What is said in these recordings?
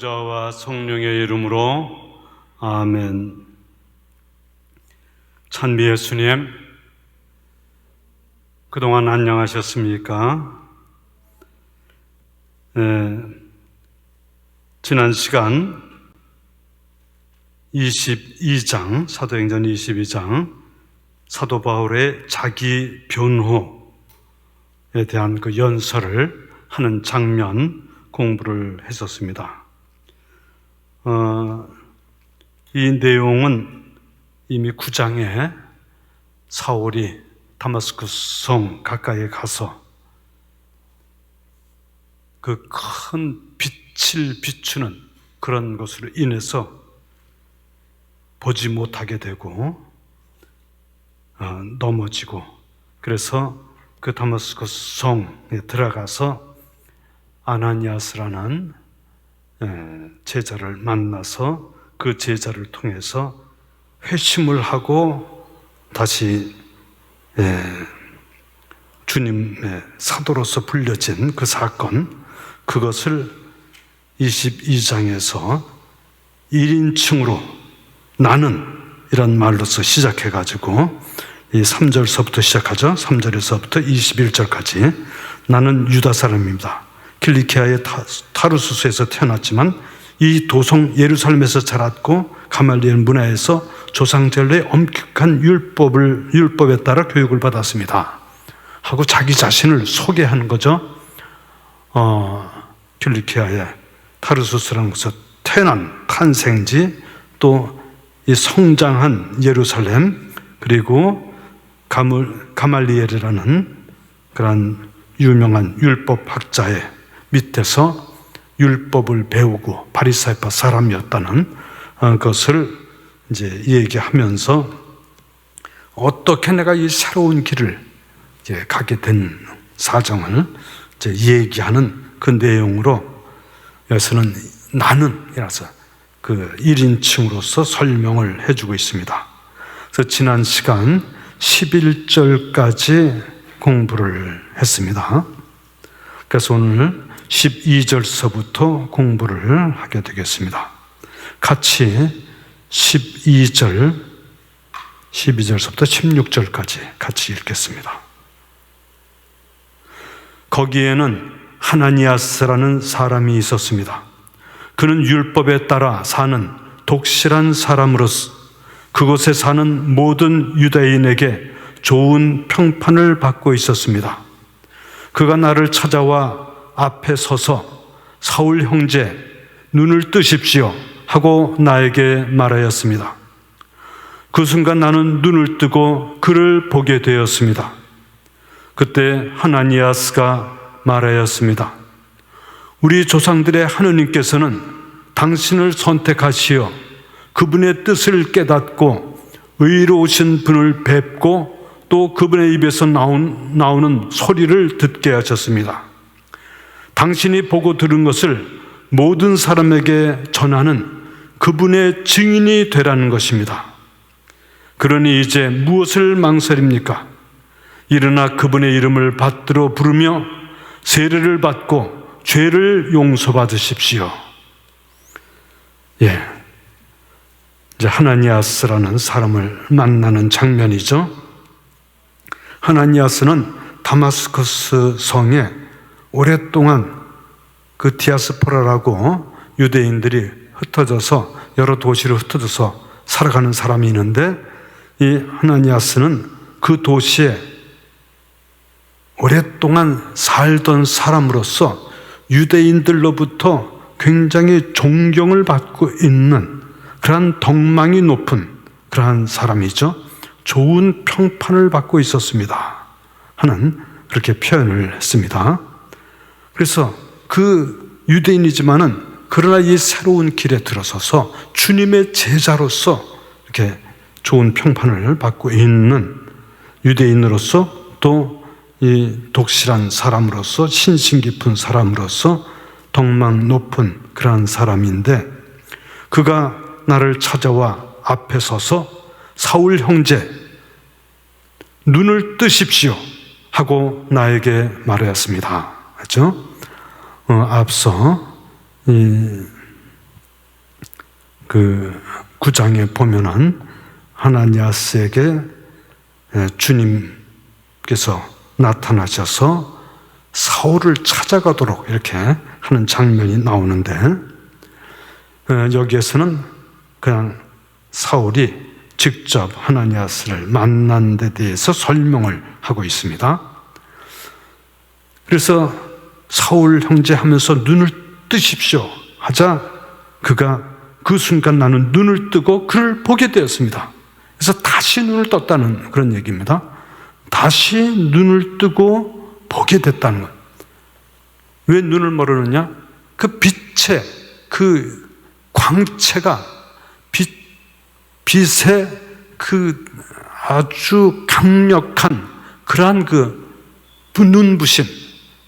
성자와 성령의 이름으로 아멘. 찬미 예수님, 그동안 안녕하셨습니까? 지난 시간 22장, 사도행전 22장, 사도 바울의 자기 변호에 대한 그 연설을 하는 장면 공부를 했었습니다. 이 내용은 이미 9장에 사울이 다마스쿠스 성 가까이에 가서 그 큰 빛을 비추는 그런 것으로 인해서 보지 못하게 되고 넘어지고, 그래서 그 다마스쿠스 성에 들어가서 아나니아스라는 제자를 만나서 그 제자를 통해서 회심을 하고 다시 주님의 사도로서 불려진 그 사건, 그것을 22장에서 1인칭으로 나는 이런 말로서 시작해가지고 이 3절서부터 시작하죠. 3절에서부터 21절까지 나는 유다 사람입니다. 킬리키아의 타르수스에서 태어났지만 이 도성 예루살렘에서 자랐고 가말리엘 문화에서 조상전례의 엄격한 율법에 따라 교육을 받았습니다 하고 자기 자신을 소개하는 거죠. 킬리키아의 타르수스라는 곳에서 태어난 탄생지, 또 이 성장한 예루살렘, 그리고 가말리엘이라는 그런 유명한 율법학자의 밑에서 율법을 배우고 바리사이파 사람이었다는 것을 이제 얘기하면서 어떻게 내가 이 새로운 길을 이제 가게 된 사정을 이제 얘기하는 그 내용으로 여기서는 나는이라서 그 1인칭으로서 설명을 해주고 있습니다. 그래서 지난 시간 11절까지 공부를 했습니다. 그래서 오늘 12절서부터 공부를 하게 되겠습니다. 같이 12절서부터 16절까지 같이 읽겠습니다. 거기에는 하나니아스라는 사람이 있었습니다. 그는 율법에 따라 사는 독실한 사람으로서 그곳에 사는 모든 유대인에게 좋은 평판을 받고 있었습니다. 그가 나를 찾아와 앞에 서서 사울 형제, 눈을 뜨십시오 하고 나에게 말하였습니다. 그 순간 나는 눈을 뜨고 그를 보게 되었습니다. 그때 하나니아스가 말하였습니다. 우리 조상들의 하느님께서는 당신을 선택하시어 그분의 뜻을 깨닫고 의로우신 분을 뵙고 또 그분의 입에서 나오는 소리를 듣게 하셨습니다. 당신이 보고 들은 것을 모든 사람에게 전하는 그분의 증인이 되라는 것입니다. 그러니 이제 무엇을 망설입니까? 일어나 그분의 이름을 받들어 부르며 세례를 받고 죄를 용서받으십시오. 이제 하나니아스라는 사람을 만나는 장면이죠. 하나니아스는 다마스쿠스 성에 오랫동안 그 디아스포라라고 유대인들이 흩어져서 여러 도시로 흩어져서 살아가는 사람이 있는데, 이 하나니아스는 그 도시에 오랫동안 살던 사람으로서 유대인들로부터 굉장히 존경을 받고 있는 그러한 덕망이 높은 그러한 사람이죠. 좋은 평판을 받고 있었습니다 하는 그렇게 표현을 했습니다. 그래서 그 유대인이지만은 그러나 이 새로운 길에 들어서서 주님의 제자로서 이렇게 좋은 평판을 받고 있는 유대인으로서, 또 이 독실한 사람으로서, 신심 깊은 사람으로서 덕망 높은 그러한 사람인데, 그가 나를 찾아와 앞에 서서 사울 형제, 눈을 뜨십시오 하고 나에게 말하였습니다. 그렇죠? 앞서 그 9장에 보면은 하나니아스에게 주님께서 나타나셔서 사울을 찾아가도록 이렇게 하는 장면이 나오는데, 여기에서는 그냥 사울이 직접 하나니아스를 만난 데 대해서 설명을 하고 있습니다. 그래서 사울 형제 하면서 눈을 뜨십시오 하자 그가 그 순간 나는 눈을 뜨고 그를 보게 되었습니다. 그래서 다시 눈을 떴다는 그런 얘기입니다. 다시 눈을 뜨고 보게 됐다는 것. 왜 눈을 모르느냐? 그 빛의 그 광채가 빛의 그 아주 강력한 그러한 그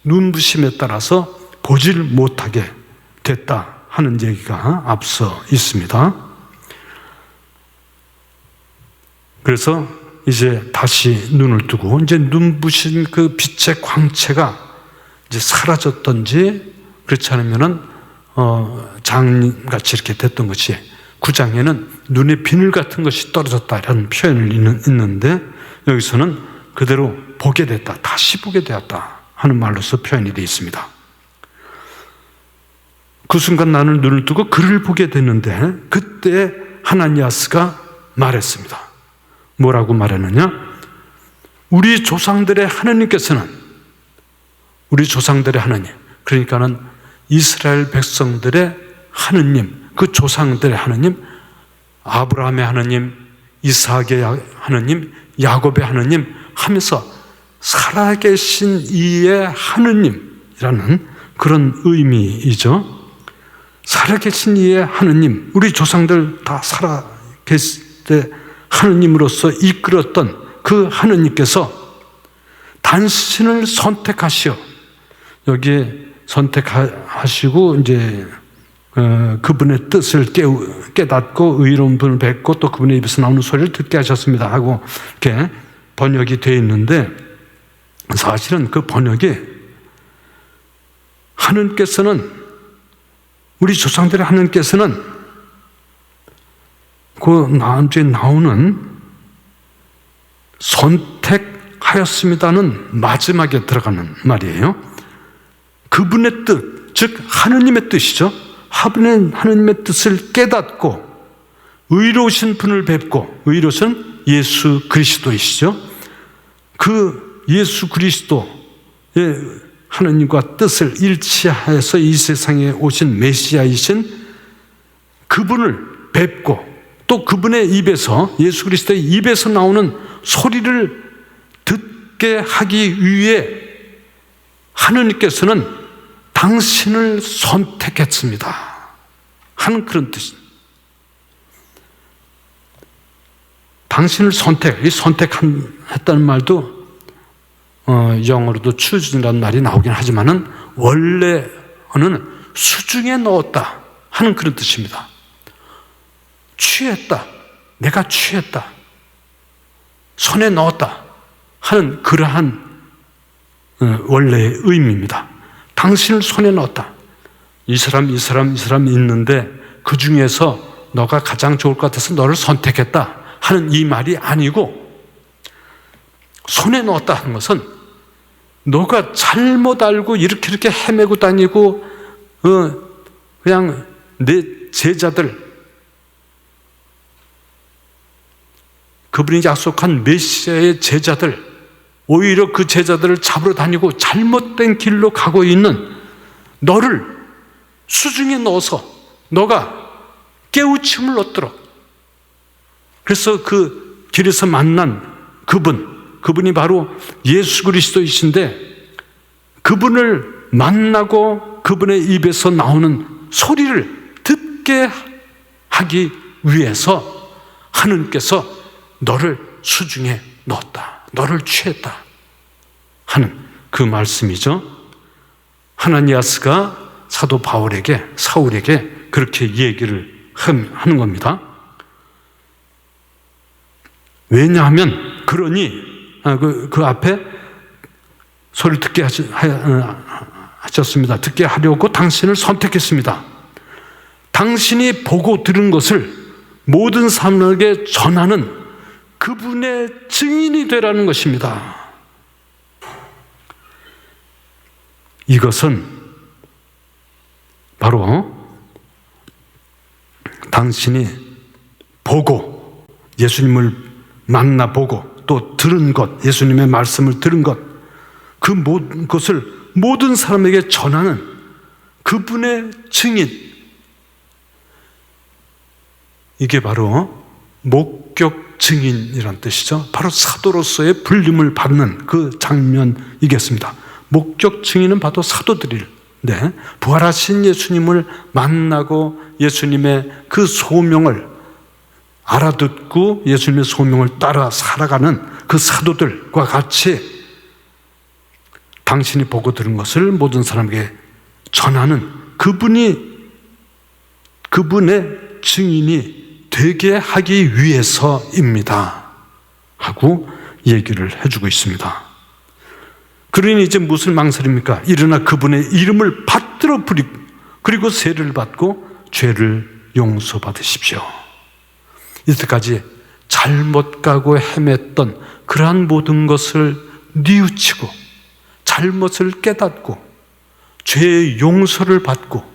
눈부심에 따라서 보질 못하게 됐다 하는 얘기가 앞서 있습니다. 그래서 이제 다시 눈을 뜨고 이제 눈부신 그 빛의 광채가 이제 사라졌던지 그렇지 않으면은 장같이 이렇게 됐던 것이 9장에는 눈에 비늘 같은 것이 떨어졌다라는 표현을 있는데 여기서는 그대로 보게 됐다, 다시 보게 되었다 하는 말로서 표현이 되어 있습니다. 그 순간 나는 눈을 뜨고 그를 보게 됐는데 그때 하나니아스가 말했습니다. 뭐라고 말했느냐? 우리 조상들의 하나님께서는, 우리 조상들의 하나님, 그러니까는 이스라엘 백성들의 하나님, 그 조상들의 하나님, 아브라함의 하나님, 이삭의 하나님, 야곱의 하나님 하면서 살아계신 이의 하나님이라는 그런 의미이죠. 살아계신 이의 하나님, 우리 조상들 다 살아계실 때 하나님으로서 이끌었던 그 하나님께서 당신을 선택하시어, 여기에 선택하시고 이제 그분의 뜻을 깨닫고 의로운 분을 뵙고 또 그분의 입에서 나오는 소리를 듣게 하셨습니다 하고 이렇게 번역이 되어 있는데, 사실은 그 번역이 하나님께서는, 우리 조상들의 하나님께서는 그 나중에 나오는 선택하였습니다는 마지막에 들어가는 말이에요. 그분의 뜻, 즉 하느님의 뜻이죠. 하느님의 뜻을 깨닫고 의로우신 분을 뵙고, 의로우신 예수 그리스도이시죠. 그 예수 그리스도의 하느님과 뜻을 일치하여서 이 세상에 오신 메시아이신 그분을 뵙고 또 그분의 입에서, 예수 그리스도의 입에서 나오는 소리를 듣게 하기 위해 하느님께서는 당신을 선택했습니다 하는 그런 뜻입니다. 당신을 이 선택했다는 말도 영어로도 choos이라는 말이 나오긴 하지만은 원래는 수중에 넣었다 하는 그런 뜻입니다. 취했다, 내가 취했다, 손에 넣었다 하는 그러한 원래의 의미입니다. 당신을 손에 넣었다. 이 사람이 있는데 그 중에서 너가 가장 좋을 것 같아서 너를 선택했다 하는 이 말이 아니고, 손에 넣었다 하는 것은 너가 잘못 알고 이렇게 헤매고 다니고 그냥 내 제자들, 그분이 약속한 메시아의 제자들, 오히려 그 제자들을 잡으러 다니고 잘못된 길로 가고 있는 너를 수중에 넣어서 너가 깨우침을 얻도록, 그래서 그 길에서 만난 그분이 바로 예수 그리스도이신데, 그분을 만나고 그분의 입에서 나오는 소리를 듣게 하기 위해서 하느님께서 너를 수중에 넣었다, 너를 취했다 하는 그 말씀이죠. 하나니아스가 사도 사울에게 그렇게 얘기를 하는 겁니다. 왜냐하면, 그러니 그 앞에 소리를 듣게 하셨습니다. 듣게 하려고 당신을 선택했습니다. 당신이 보고 들은 것을 모든 사람에게 전하는 그분의 증인이 되라는 것입니다. 이것은 바로 당신이 보고 예수님을 만나보고 또 들은 것, 예수님의 말씀을 들은 것, 그 모든 것을 모든 사람에게 전하는 그분의 증인, 이게 바로 목격 증인이란 뜻이죠. 바로 사도로서의 불림을 받는 그 장면이겠습니다. 목격 증인은 바로 사도들인데, 부활하신 예수님을 만나고 예수님의 그 소명을 알아듣고 예수님의 소명을 따라 살아가는 그 사도들과 같이 당신이 보고 들은 것을 모든 사람에게 전하는 그분의 증인이 되게 하기 위해서입니다 하고 얘기를 해주고 있습니다. 그러니 이제 무슨 망설입니까? 일어나 그분의 이름을 받들어 부리고 그리고 세례를 받고 죄를 용서받으십시오. 이때까지 잘못 가고 헤맸던 그러한 모든 것을 뉘우치고 잘못을 깨닫고 죄의 용서를 받고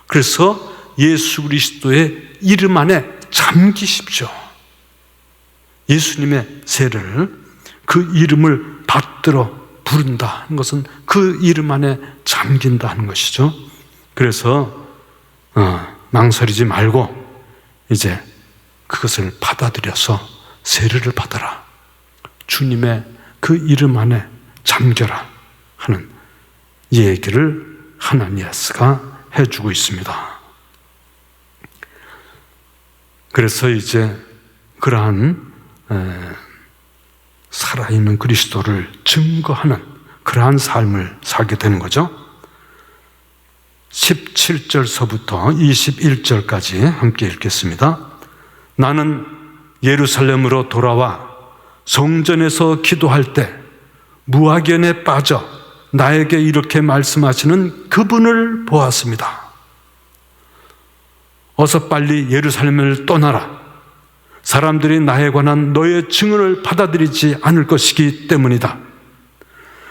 그래서 예수 그리스도의 이름 안에 잠기십시오. 예수님의 세례를, 그 이름을 받들어 부른다는 것은 그 이름 안에 잠긴다는 것이죠. 그래서 망설이지 말고 이제 그것을 받아들여서 세례를 받아라. 주님의 그 이름 안에 잠겨라 하는 얘기를 하나니아스가 해주고 있습니다. 그래서 이제 그러한 살아있는 그리스도를 증거하는 그러한 삶을 살게 되는 거죠. 17절서부터 21절까지 함께 읽겠습니다. 나는 예루살렘으로 돌아와 성전에서 기도할 때 무화견에 빠져 나에게 이렇게 말씀하시는 그분을 보았습니다. 어서 빨리 예루살렘을 떠나라. 사람들이 나에 관한 너의 증언을 받아들이지 않을 것이기 때문이다.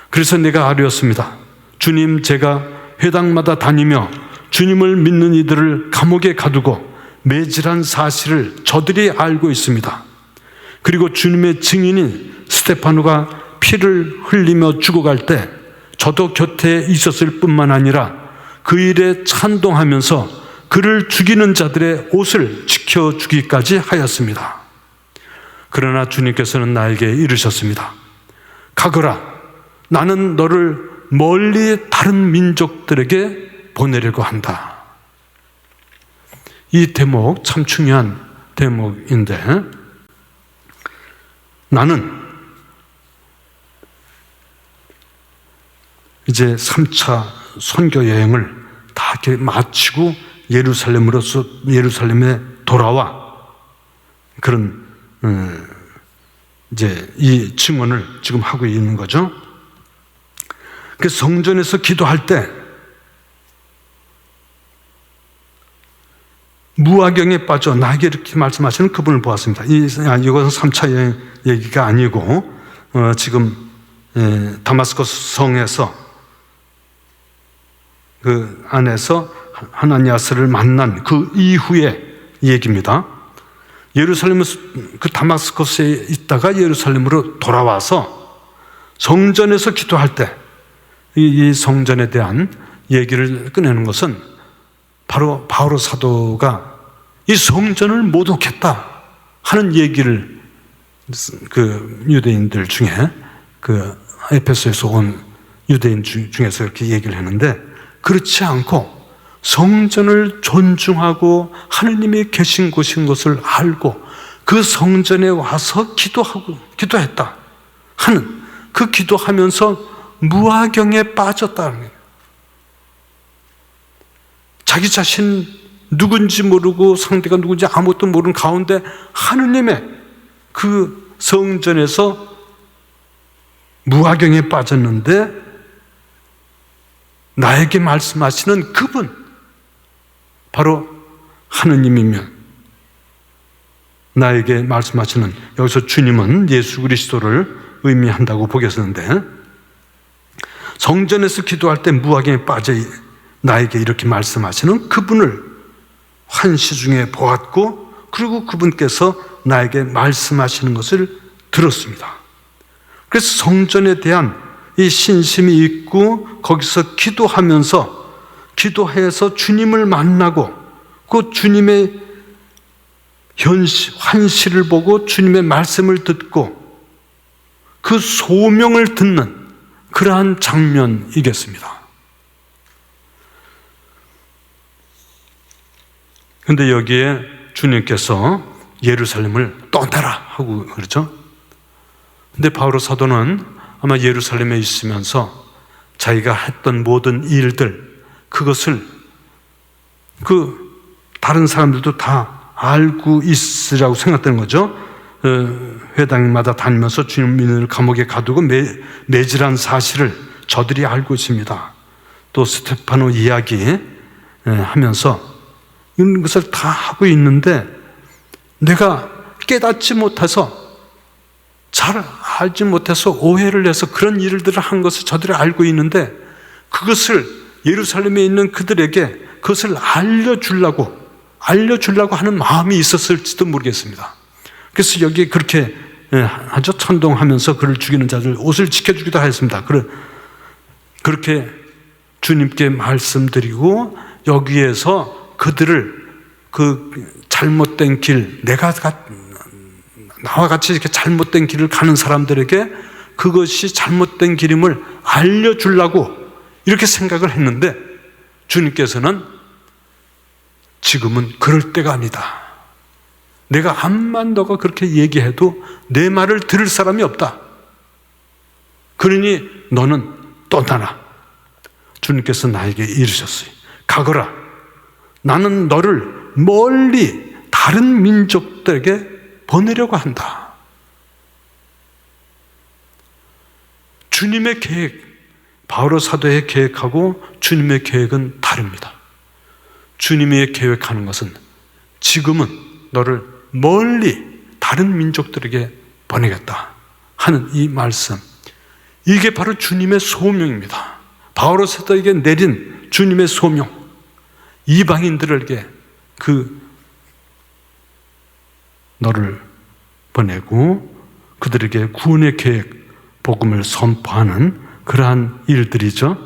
그래서 내가 아뢰었습니다. 주님, 제가 회당마다 다니며 주님을 믿는 이들을 감옥에 가두고 매질한 사실을 저들이 알고 있습니다. 그리고 주님의 증인인 스데파노가 피를 흘리며 죽어갈 때 저도 곁에 있었을 뿐만 아니라 그 일에 찬동하면서 그를 죽이는 자들의 옷을 지켜주기까지 하였습니다. 그러나 주님께서는 나에게 이르셨습니다. 가거라. 나는 너를 멀리 다른 민족들에게 보내려고 한다. 이 대목 참 중요한 대목인데, 나는 이제 3차 선교 여행을 다 이렇게 마치고 예루살렘에 돌아와 그런 이제 이 증언을 지금 하고 있는 거죠. 그 성전에서 기도할 때 무화경에 빠져 나에게 이렇게 말씀하시는 그분을 보았습니다. 이것은 3차 여행 얘기가 아니고 지금 다마스커스 성에서 그 안에서 하나니아스를 만난 그 이후의 얘기입니다. 예루살렘에서 그 다마스커스에 있다가 예루살렘으로 돌아와서 성전에서 기도할 때 이 성전에 대한 얘기를 꺼내는 것은 바로 바오로 사도가 이 성전을 모독했다 하는 얘기를 그 유대인들 중에 그 에베소에서 온 유대인 중에서 이렇게 얘기를 했는데, 그렇지 않고 성전을 존중하고 하느님이 계신 곳인 것을 알고 그 성전에 와서 기도했다 하는, 그 기도하면서 무화경에 빠졌다는 거예요. 자기 자신 누군지 모르고 상대가 누군지 아무것도 모르는 가운데 하느님의 그 성전에서 무화경에 빠졌는데 나에게 말씀하시는 그분, 바로 하느님이면 나에게 말씀하시는, 여기서 주님은 예수 그리스도를 의미한다고 보겠는데, 성전에서 기도할 때 무화경에 빠져 나에게 이렇게 말씀하시는 그분을 환시 중에 보았고, 그리고 그분께서 나에게 말씀하시는 것을 들었습니다. 그래서 성전에 대한 이 신심이 있고, 거기서 기도해서 주님을 만나고, 그 주님의 환시를 보고 주님의 말씀을 듣고 그 소명을 듣는 그러한 장면이겠습니다. 그런데 여기에 주님께서 예루살렘을 떠나라 하고 그러죠. 근데 바오로 사도는 아마 예루살렘에 있으면서 자기가 했던 모든 일들, 그것을 다른 사람들도 다 알고 있으라고 생각되는 거죠. 회당마다 다니면서 주님을 감옥에 가두고 매질한 사실을 저들이 알고 있습니다. 또 스테파노 이야기 하면서 이런 것을 다 하고 있는데, 내가 깨닫지 못해서, 잘 알지 못해서 오해를 해서 그런 일들을 한 것을 저들이 알고 있는데, 그것을 예루살렘에 있는 그들에게 그것을 알려주려고 하는 마음이 있었을지도 모르겠습니다. 그래서 여기에 그렇게 아주 천동하면서 그를 죽이는 자들 옷을 지켜주기도 하였습니다. 그렇게 주님께 말씀드리고, 여기에서 그들을 그 잘못된 길, 나와 같이 이렇게 잘못된 길을 가는 사람들에게 그것이 잘못된 길임을 알려주려고 이렇게 생각을 했는데, 주님께서는 지금은 그럴 때가 아니다. 내가 암만 너가 그렇게 얘기해도 내 말을 들을 사람이 없다. 그러니 너는 떠나라. 주님께서 나에게 이르셨어요. 가거라. 나는 너를 멀리 다른 민족들에게 보내려고 한다. 주님의 계획, 바오로 사도의 계획하고 주님의 계획은 다릅니다. 주님이 계획하는 것은 지금은 너를 멀리 다른 민족들에게 보내겠다 하는 이 말씀, 이게 바로 주님의 소명입니다. 바오로 사도에게 내린 주님의 소명, 이방인들에게 너를 보내고 그들에게 구원의 계획, 복음을 선포하는 그러한 일들이죠.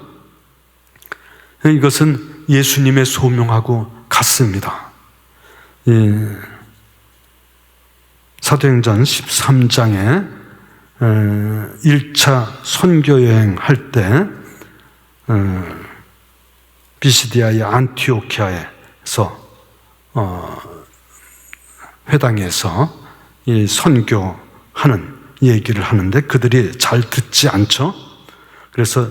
이것은 예수님의 소명하고 같습니다. 사도행전 13장에 1차 선교여행 할 때 비시디아의 안티오키아에서 회당에서 이 선교하는 얘기를 하는데 그들이 잘 듣지 않죠. 그래서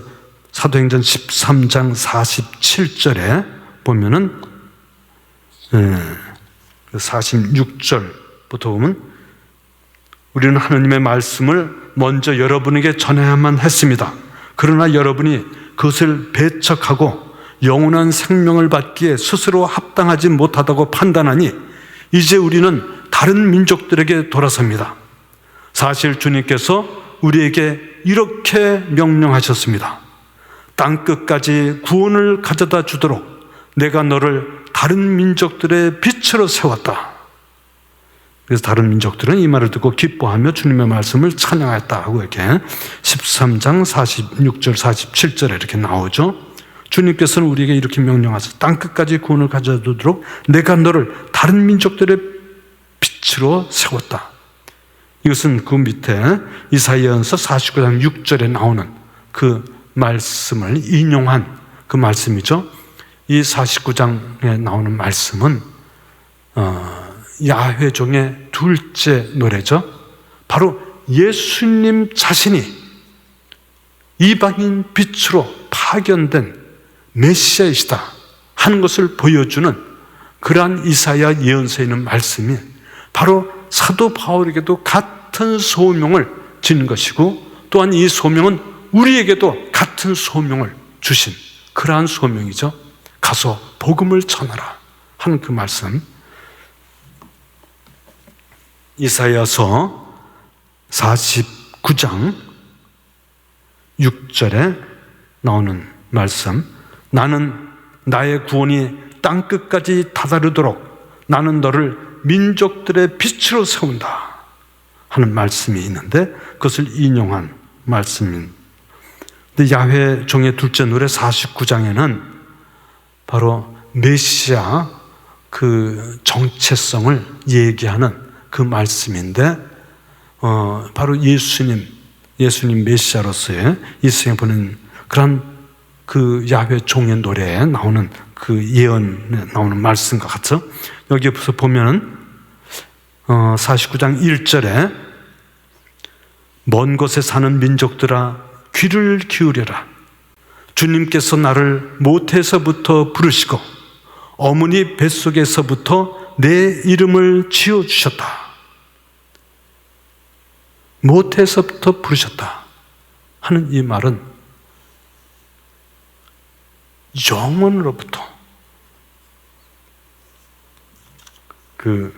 사도행전 13장 47절에 보면은 46절부터 보면, 우리는 하나님의 말씀을 먼저 여러분에게 전해야만 했습니다. 그러나 여러분이 그것을 배척하고 영원한 생명을 받기에 스스로 합당하지 못하다고 판단하니 이제 우리는 다른 민족들에게 돌아섭니다. 사실 주님께서 우리에게 이렇게 명령하셨습니다. 땅끝까지 구원을 가져다 주도록 내가 너를 다른 민족들의 빛으로 세웠다. 그래서 다른 민족들은 이 말을 듣고 기뻐하며 주님의 말씀을 찬양했다 하고 이렇게 13장 46절 47절에 이렇게 나오죠. 주님께서는 우리에게 이렇게 명령하셔서 땅끝까지 구원을 가져다 주도록 내가 너를 다른 민족들의 빛으로 세웠다. 이것은 그 밑에 이사야서 49장 6절에 나오는 그 말씀을 인용한 그 말씀이죠. 이 49장에 나오는 말씀은 야훼종의 둘째 노래죠. 바로 예수님 자신이 이방인 빛으로 파견된 메시아이시다 하는 것을 보여주는 그러한 이사야 예언서에 있는 말씀이 바로 사도 바울에게도 같은 소명을 지닌 것이고, 또한 이 소명은 우리에게도 같은 소명을 주신 그러한 소명이죠. 가서 복음을 전하라 하는 그 말씀, 이사야서 49장 6절에 나오는 말씀, 나는 나의 구원이 땅끝까지 다다르도록 나는 너를 민족들의 빛으로 세운다 하는 말씀이 있는데, 그것을 인용한 말씀입니다. 근데 야훼 종의 둘째 노래 49장에는 바로 메시아 그 정체성을 얘기하는 그 말씀인데, 바로 예수님 메시아로서의 이 세상에 보낸 그런 그 야훼 종의 노래에 나오는 그 예언에 나오는 말씀과 같죠. 여기에서 보면은 49장 1절에 먼 곳에 사는 민족들아 귀를 기울여라. 주님께서 나를 모태에서부터 부르시고 어머니 뱃속에서부터 내 이름을 지어주셨다. 모태에서부터 부르셨다 하는 이 말은 영원으로부터 그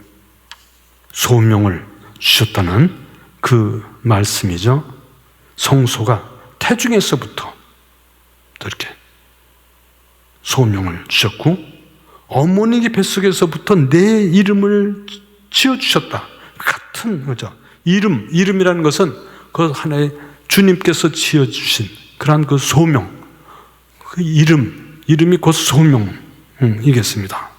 소명을 주셨다는 그 말씀이죠. 성소가 태중에서부터 이렇게 소명을 주셨고 어머니 뱃속에서부터 내 이름을 지어주셨다. 같은 거죠. 이름이라는 것은 그 하나의 주님께서 지어주신 그러한 그 소명, 그 이름이 곧 소명이겠습니다.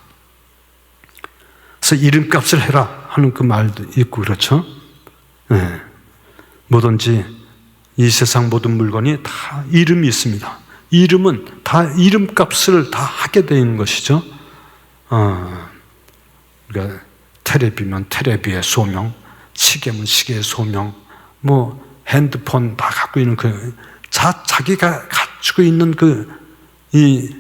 그래서 이름값을 해라 하는 그 말도 있고 그렇죠. 네. 뭐든지 이 세상 모든 물건이 다 이름이 있습니다. 이름은 다 이름값을 다 하게 되는 것이죠. 그러니까 테레비면 테레비의 소명, 시계면 시계의 소명, 뭐 핸드폰 다 갖고 있는 그 자기가 가지고 있는 이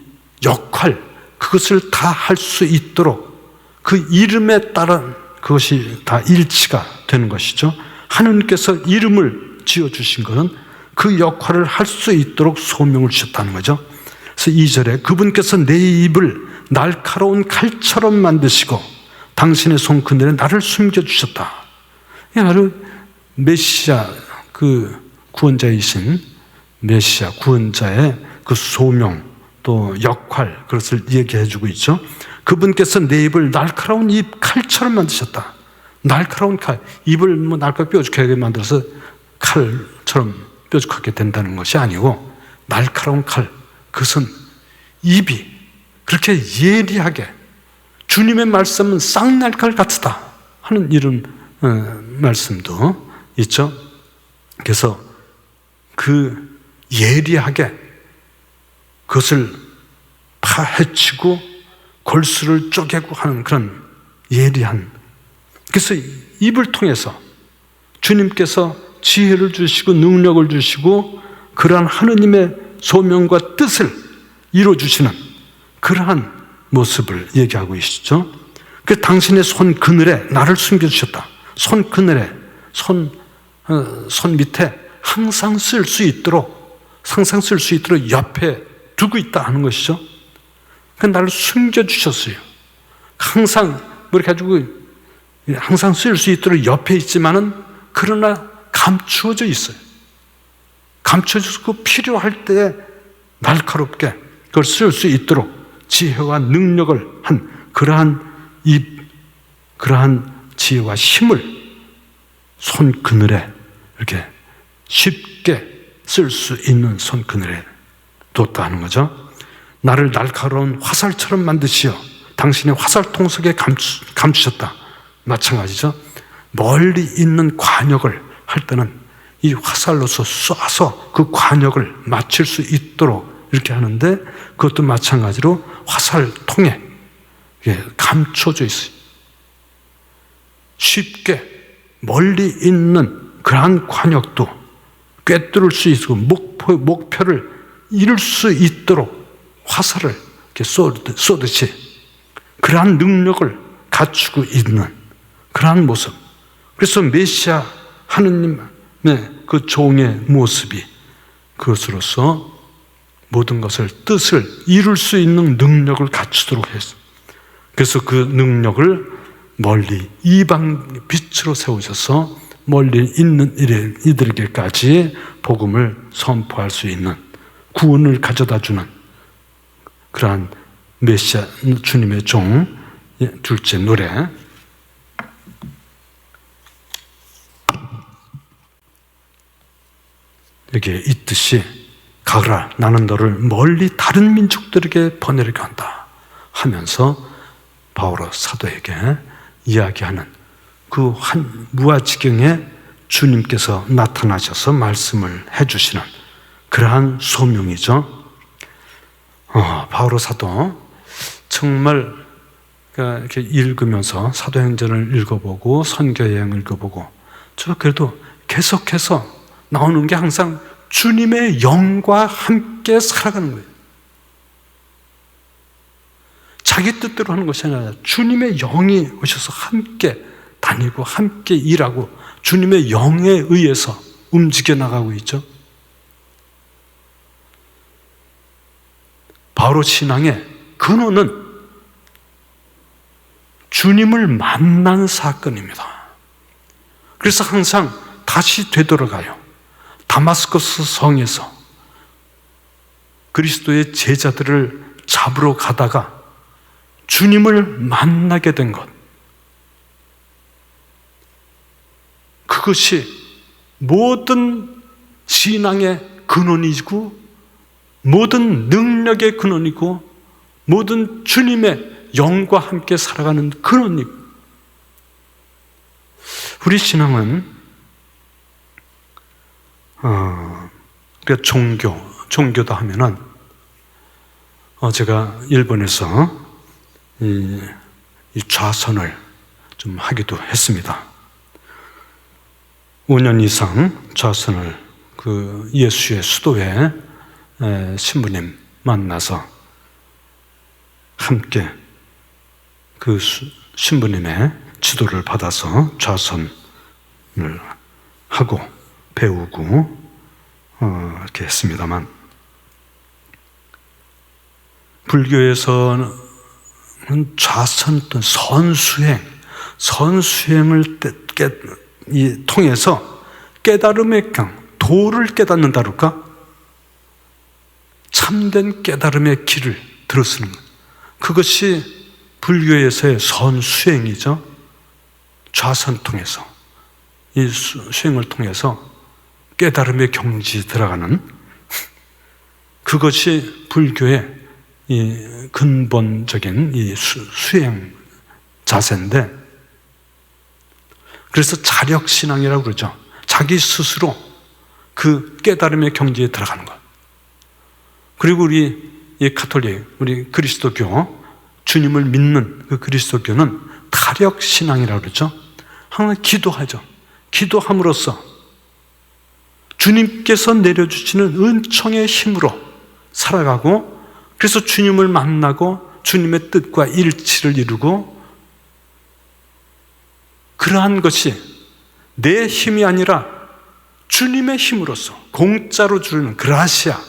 역할, 그것을 다 할 수 있도록 그 이름에 따른 그것이 다 일치가 되는 것이죠. 하느님께서 이름을 지어주신 것은 그 역할을 할 수 있도록 소명을 주셨다는 거죠. 그래서 2절에 그분께서 내 입을 날카로운 칼처럼 만드시고 당신의 손 그늘에 나를 숨겨주셨다. 이게 바로 메시아 그 구원자이신 메시아 구원자의 그 소명 또 역할, 그것을 얘기해 주고 있죠. 그분께서 내 입을 날카로운 입 칼처럼 만드셨다. 날카로운 칼, 입을 뭐 날카롭게 뾰족하게 만들어서 칼처럼 뾰족하게 된다는 것이 아니고 날카로운 칼, 그것은 입이 그렇게 예리하게 주님의 말씀은 쌍날칼 같다 하는 이런 말씀도 있죠. 그래서 그 예리하게 그것을 파헤치고 골수를 쪼개고 하는 그런 예리한, 그래서 입을 통해서 주님께서 지혜를 주시고 능력을 주시고 그러한 하느님의 소명과 뜻을 이루어주시는 그러한 모습을 얘기하고 계시죠. 그 당신의 손 그늘에 나를 숨겨주셨다. 손 그늘에, 손 밑에 항상 쓸 수 있도록 옆에 두고 있다 하는 것이죠. 그 나를 숨겨주셨어요. 항상 뭐 이렇게 가지고 항상 쓸 수 있도록 옆에 있지만은 그러나 감추어져 있어요. 감춰져서 필요할 때 날카롭게 그걸 쓸 수 있도록 지혜와 능력을 한 그러한 지혜와 힘을 손 그늘에 이렇게 쉽게 쓸 수 있는 손 그늘에 뒀다 하는 거죠. 나를 날카로운 화살처럼 만드시어 당신의 화살통 속에 감추셨다. 마찬가지죠. 멀리 있는 관역을 할 때는 이 화살로서 쏴서 그 관역을 맞출 수 있도록 이렇게 하는데, 그것도 마찬가지로 화살통에 감춰져 있어요. 쉽게 멀리 있는 그러한 관역도 꿰뚫을 수 있고 목표를 이룰 수 있도록 화살을 이렇게 쏘듯이 그러한 능력을 갖추고 있는 그러한 모습. 그래서 메시아 하느님의 그 종의 모습이 그것으로서 모든 것을 뜻을 이룰 수 있는 능력을 갖추도록 했습니다. 그래서 그 능력을 멀리 이방 빛으로 세우셔서 멀리 있는 이들에게까지 복음을 선포할 수 있는, 구원을 가져다 주는 그러한 메시아 주님의 종. 둘째 노래. 여기에 있듯이 가거라, 나는 너를 멀리 다른 민족들에게 보내려고 한다 하면서 바오로 사도에게 이야기하는 그 한 무아지경에 주님께서 나타나셔서 말씀을 해주시는 그러한 소명이죠. 바오로 사도 정말 이렇게 읽으면서 사도행전을 읽어보고 선교여행을 읽어보고, 저 그래도 계속해서 나오는 게 항상 주님의 영과 함께 살아가는 거예요. 자기 뜻대로 하는 것이 아니라 주님의 영이 오셔서 함께 다니고 함께 일하고 주님의 영에 의해서 움직여 나가고 있죠. 바로 신앙의 근원은 주님을 만난 사건입니다. 그래서 항상 다시 되돌아가요. 다마스커스 성에서 그리스도의 제자들을 잡으러 가다가 주님을 만나게 된 것, 그것이 모든 신앙의 근원이고 모든 능력의 근원이고 모든 주님의 영과 함께 살아가는 근원이고, 우리 신앙은 종교다 하면은 제가 일본에서 이 좌선을 좀 하기도 했습니다. 5년 이상 좌선을 그 예수의 수도에 신부님 만나서 함께 그 신부님의 지도를 받아서 좌선을 하고 배우고 이렇게 했습니다만, 불교에서는 좌선 또는 선수행을 통해서 깨달음의 강, 도를 깨닫는다 그럴까? 참된 깨달음의 길을 들어서는 것, 그것이 불교에서의 선수행이죠. 좌선 통해서, 이 수행을 통해서 깨달음의 경지에 들어가는, 그것이 불교의 이 근본적인 이 수행 자세인데, 그래서 자력신앙이라고 그러죠. 자기 스스로 그 깨달음의 경지에 들어가는 것. 그리고 우리 이 가톨릭, 우리 그리스도교, 주님을 믿는 그 그리스도교는 타력신앙이라고 그러죠. 항상 기도하죠. 기도함으로써 주님께서 내려주시는 은총의 힘으로 살아가고, 그래서 주님을 만나고 주님의 뜻과 일치를 이루고, 그러한 것이 내 힘이 아니라 주님의 힘으로써 공짜로 주는 그라시아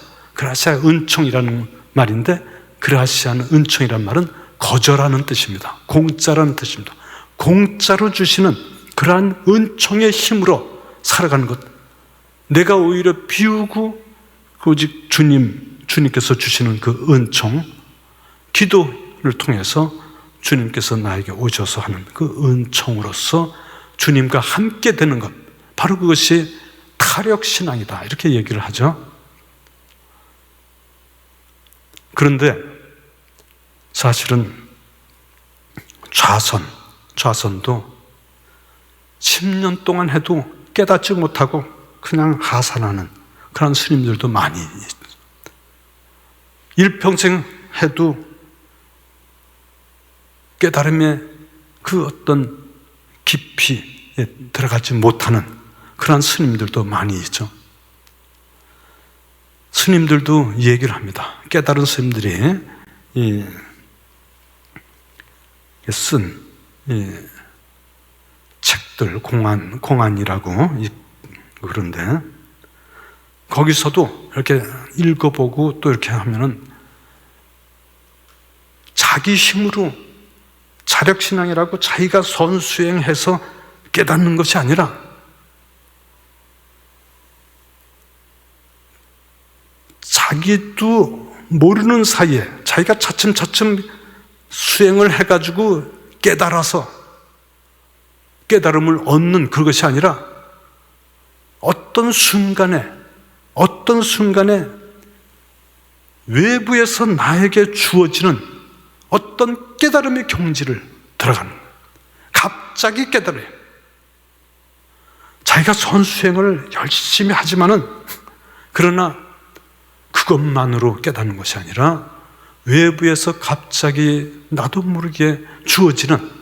은총이라는 말인데, 그라시아는 은총이라는 말은 거저라는 뜻입니다. 공짜라는 뜻입니다. 공짜로 주시는 그러한 은총의 힘으로 살아가는 것, 내가 오히려 비우고 오직 주님께서 주시는 그 은총, 기도를 통해서 주님께서 나에게 오셔서 하는 그 은총으로서 주님과 함께 되는 것, 바로 그것이 타력신앙이다, 이렇게 얘기를 하죠. 그런데 사실은 좌선도 10년 동안 해도 깨닫지 못하고 그냥 하산하는 그런 스님들도 많이 있어요. 일평생 해도 깨달음의 그 어떤 깊이에 들어가지 못하는 그런 스님들도 많이 있죠. 스님들도 얘기를 합니다. 깨달은 스님들이 쓴 책들, 공안이라고 그런데, 거기서도 이렇게 읽어보고 또 이렇게 하면은 자기 자력신앙이라고 자기가 선수행해서 깨닫는 것이 아니라 자기도 모르는 사이에 자기가 차츰차츰 수행을 해가지고 깨달아서 깨달음을 얻는 그것이 아니라 어떤 순간에 외부에서 나에게 주어지는 어떤 깨달음의 경지를 들어가는 거예요. 갑자기 깨달아요. 자기가 선수행을 열심히 하지만은 그러나 그것만으로 깨닫는 것이 아니라 외부에서 갑자기 나도 모르게 주어지는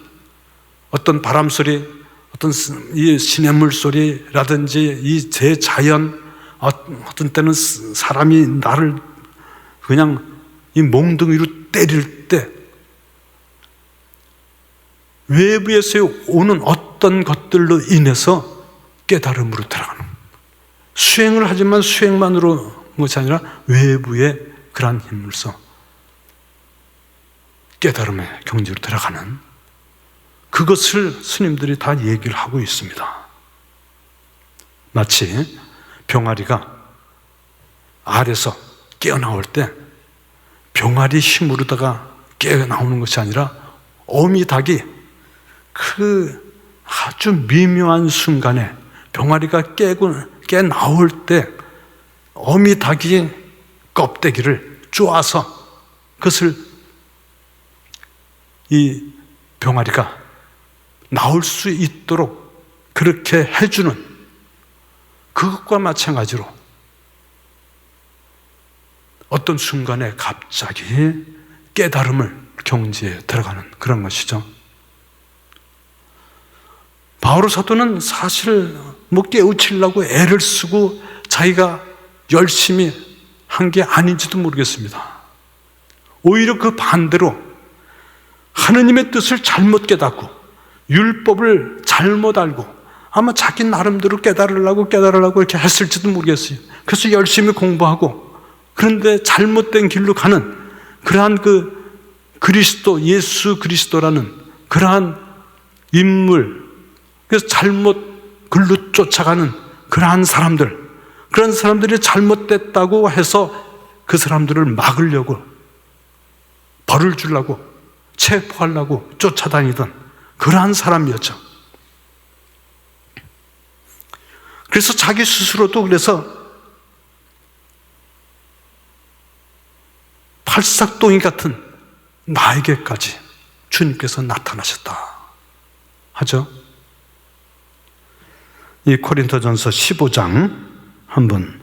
어떤 바람 소리, 어떤 이 시냇물 소리라든지 이 대자연, 어떤 때는 사람이 나를 그냥 이 몽둥이로 때릴 때 외부에서 오는 어떤 것들로 인해서 깨달음으로 들어가는, 수행을 하지만 수행만으로 것이 아니라 외부의 그러한 힘으로써 깨달음의 경지로 들어가는, 그것을 스님들이 다 얘기를 하고 있습니다. 마치 병아리가 알에서 깨어나올 때 병아리 힘으로다가 깨어나오는 것이 아니라 어미닭이 그 아주 미묘한 순간에 병아리가 깨나올 때 어미닭이 껍데기를 쪼아서 그것을 이 병아리가 나올 수 있도록 그렇게 해주는, 그것과 마찬가지로 어떤 순간에 갑자기 깨달음을 경지에 들어가는 그런 것이죠. 바오로 사도는 사실 깨우치려고 애를 쓰고 자기가 열심히 한 게 아닌지도 모르겠습니다. 오히려 그 반대로 하느님의 뜻을 잘못 깨닫고 율법을 잘못 알고 아마 자기 나름대로 깨달으려고 이렇게 했을지도 모르겠어요. 그래서 열심히 공부하고, 그런데 잘못된 길로 가는 그러한 그 그리스도, 예수 그리스도라는 그러한 인물, 그래서 잘못 글로 쫓아가는 그러한 사람들, 그런 사람들이 잘못됐다고 해서 그 사람들을 막으려고, 벌을 주려고, 체포하려고 쫓아다니던 그러한 사람이었죠. 그래서 자기 스스로도 그래서 팔싹동이 같은 나에게까지 주님께서 나타나셨다 하죠. 이 고린도전서 15장 한번,